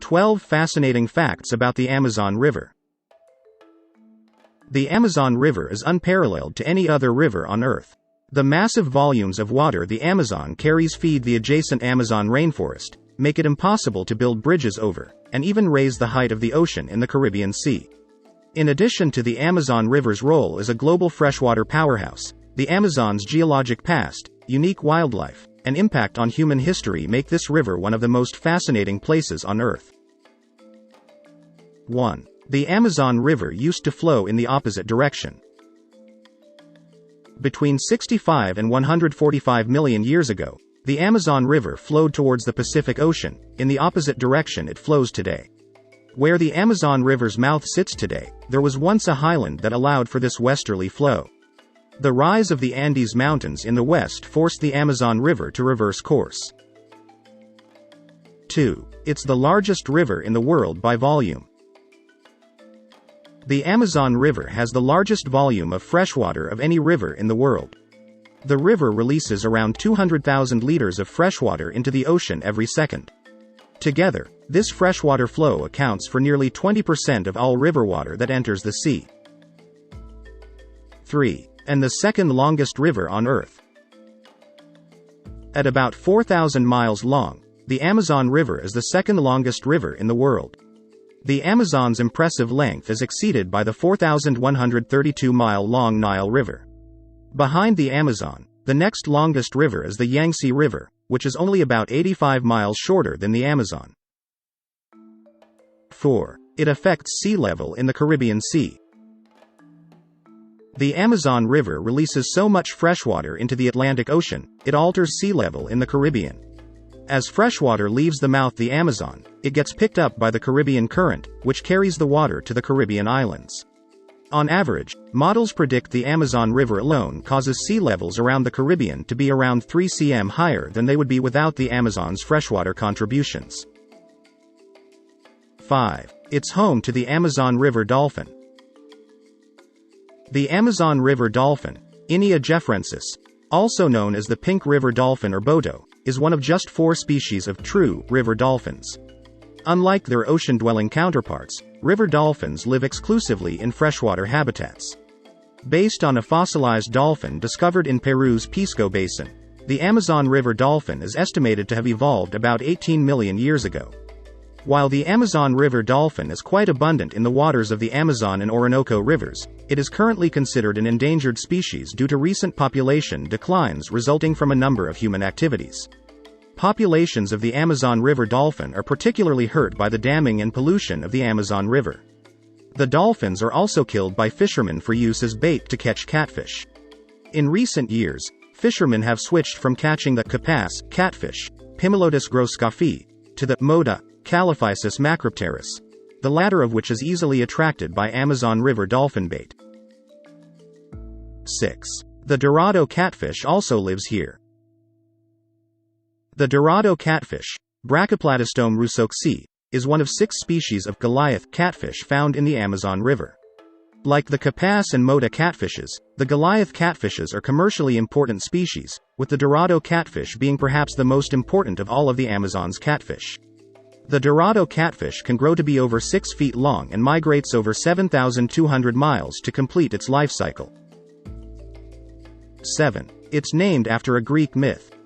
12 fascinating facts about the Amazon River. The Amazon River is unparalleled to any other river on Earth. The massive volumes of water the Amazon carries feed the adjacent Amazon rainforest, make it impossible to build bridges over, and even raise the height of the ocean in the Caribbean Sea. In addition to the Amazon River's role as a global freshwater powerhouse, the Amazon's geologic past, unique wildlife, and impact on human history make this river one of the most fascinating places on Earth. 1. The Amazon River used to flow in the opposite direction. Between 65 and 145 million years ago, the Amazon River flowed towards the Pacific Ocean, in the opposite direction it flows today. Where the Amazon River's mouth sits today, there was once a highland that allowed for this westerly flow. The rise of the Andes Mountains in the west forced the Amazon River to reverse course. 2. It's the largest river in the world by volume. The Amazon River has the largest volume of freshwater of any river in the world. The river releases around 200,000 liters of freshwater into the ocean every second. Together, this freshwater flow accounts for nearly 20% of all river water that enters the sea. 3. And the second longest river on Earth. At about 4,000 miles long, the Amazon River is the second longest river in the world. The Amazon's impressive length is exceeded by the 4,132-mile-long Nile River. Behind the Amazon, the next longest river is the Yangtze River, which is only about 85 miles shorter than the Amazon. 4. It affects sea level in the Caribbean Sea. The Amazon River releases so much freshwater into the Atlantic Ocean, it alters sea level in the Caribbean. As freshwater leaves the mouth of the Amazon, it gets picked up by the Caribbean Current, which carries the water to the Caribbean islands. On average, models predict the Amazon River alone causes sea levels around the Caribbean to be around 3 cm higher than they would be without the Amazon's freshwater contributions. 5. It's home to the Amazon River dolphin. The Amazon River dolphin, Inia geoffrensis, also known as the pink river dolphin or boto, is one of just 4 species of true river dolphins. Unlike their ocean-dwelling counterparts, river dolphins live exclusively in freshwater habitats. Based on a fossilized dolphin discovered in Peru's Pisco Basin, the Amazon River dolphin is estimated to have evolved about 18 million years ago. While the Amazon River dolphin is quite abundant in the waters of the Amazon and Orinoco rivers, it is currently considered an endangered species due to recent population declines resulting from a number of human activities. Populations of the Amazon River dolphin are particularly hurt by the damming and pollution of the Amazon River. The dolphins are also killed by fishermen for use as bait to catch catfish. In recent years, fishermen have switched from catching the capace catfish, Pimelodus groscophi, to the moda Calophysis macropteris, the latter of which is easily attracted by Amazon River dolphin bait. 6. The Dorado catfish also lives here. The Dorado catfish, Brachyplatystome russocksi, is one of 6 species of Goliath catfish found in the Amazon River. Like the capace and moda catfishes, the Goliath catfishes are commercially important species, with the Dorado catfish being perhaps the most important of all of the Amazon's catfish. The Dorado catfish can grow to be over 6 feet long and migrates over 7,200 miles to complete its life cycle. 7. It's named after a Greek myth.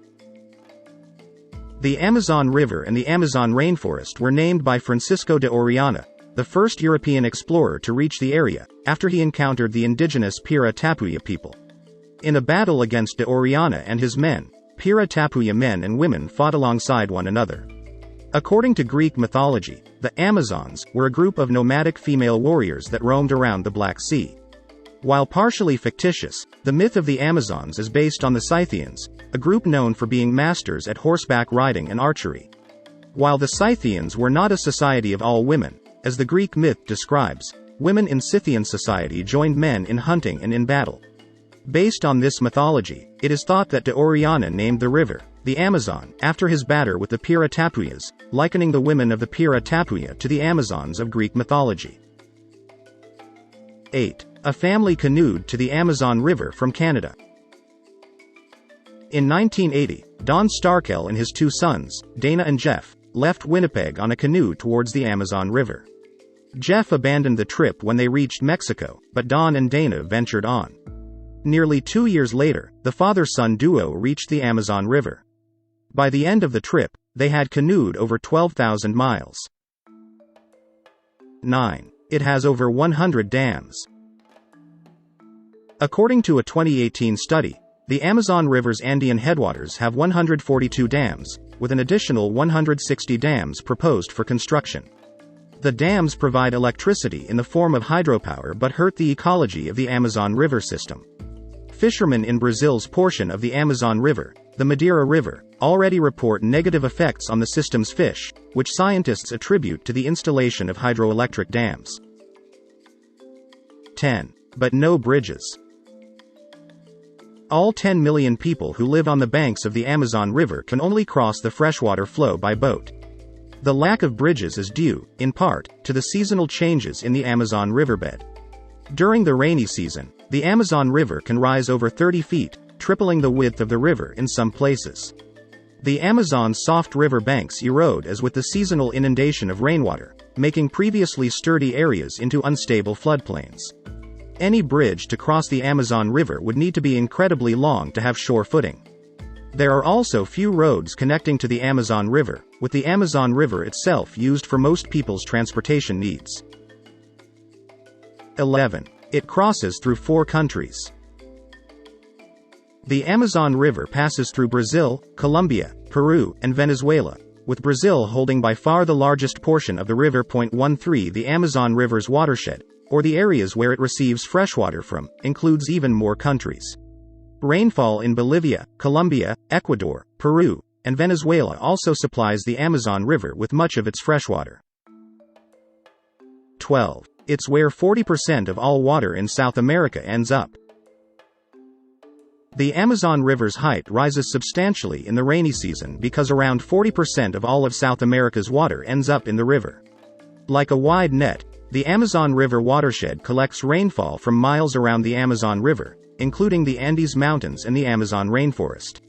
The Amazon River and the Amazon rainforest were named by Francisco de Orellana, the first European explorer to reach the area, after he encountered the indigenous Pira Tapuya people. In a battle against de Orellana and his men, Pira Tapuya men and women fought alongside one another. According to Greek mythology, the Amazons were a group of nomadic female warriors that roamed around the Black Sea. While partially fictitious, the myth of the Amazons is based on the Scythians, a group known for being masters at horseback riding and archery. While the Scythians were not a society of all women, as the Greek myth describes, women in Scythian society joined men in hunting and in battle. Based on this mythology, it is thought that de Orellana named the river, the Amazon, after his battle with the Pira Tapuyas, likening the women of the Pira Tapuya to the Amazons of Greek mythology. 8. A family canoed to the Amazon River from Canada. In 1980, Don Starkel and his 2 sons, Dana and Jeff, left Winnipeg on a canoe towards the Amazon River. Jeff abandoned the trip when they reached Mexico, but Don and Dana ventured on. Nearly 2 years later, the father-son duo reached the Amazon River. By the end of the trip, they had canoed over 12,000 miles. 9. It has over 100 dams. According to a 2018 study, the Amazon River's Andean headwaters have 142 dams, with an additional 160 dams proposed for construction. The dams provide electricity in the form of hydropower but hurt the ecology of the Amazon River system. Fishermen in Brazil's portion of the Amazon River, the Madeira River, already report negative effects on the system's fish, which scientists attribute to the installation of hydroelectric dams. 10. But no bridges. All 10 million people who live on the banks of the Amazon River can only cross the freshwater flow by boat. The lack of bridges is due, in part, to the seasonal changes in the Amazon riverbed. During the rainy season, the Amazon River can rise over 30 feet, tripling the width of the river in some places. The Amazon's soft river banks erode as with the seasonal inundation of rainwater, making previously sturdy areas into unstable floodplains. Any bridge to cross the Amazon River would need to be incredibly long to have shore footing. There are also few roads connecting to the Amazon River, with the Amazon River itself used for most people's transportation needs. 11. It crosses through 4 countries. The Amazon River passes through Brazil, Colombia, Peru, and Venezuela, with Brazil holding by far the largest portion of the river. 13. The Amazon River's watershed, or the areas where it receives freshwater from, includes even more countries. Rainfall in Bolivia, Colombia, Ecuador, Peru, and Venezuela also supplies the Amazon River with much of its freshwater. 12. It's where 40% of all water in South America ends up. The Amazon River's height rises substantially in the rainy season because around 40% of all of South America's water ends up in the river. Like a wide net, the Amazon River watershed collects rainfall from miles around the Amazon River, including the Andes Mountains and the Amazon rainforest.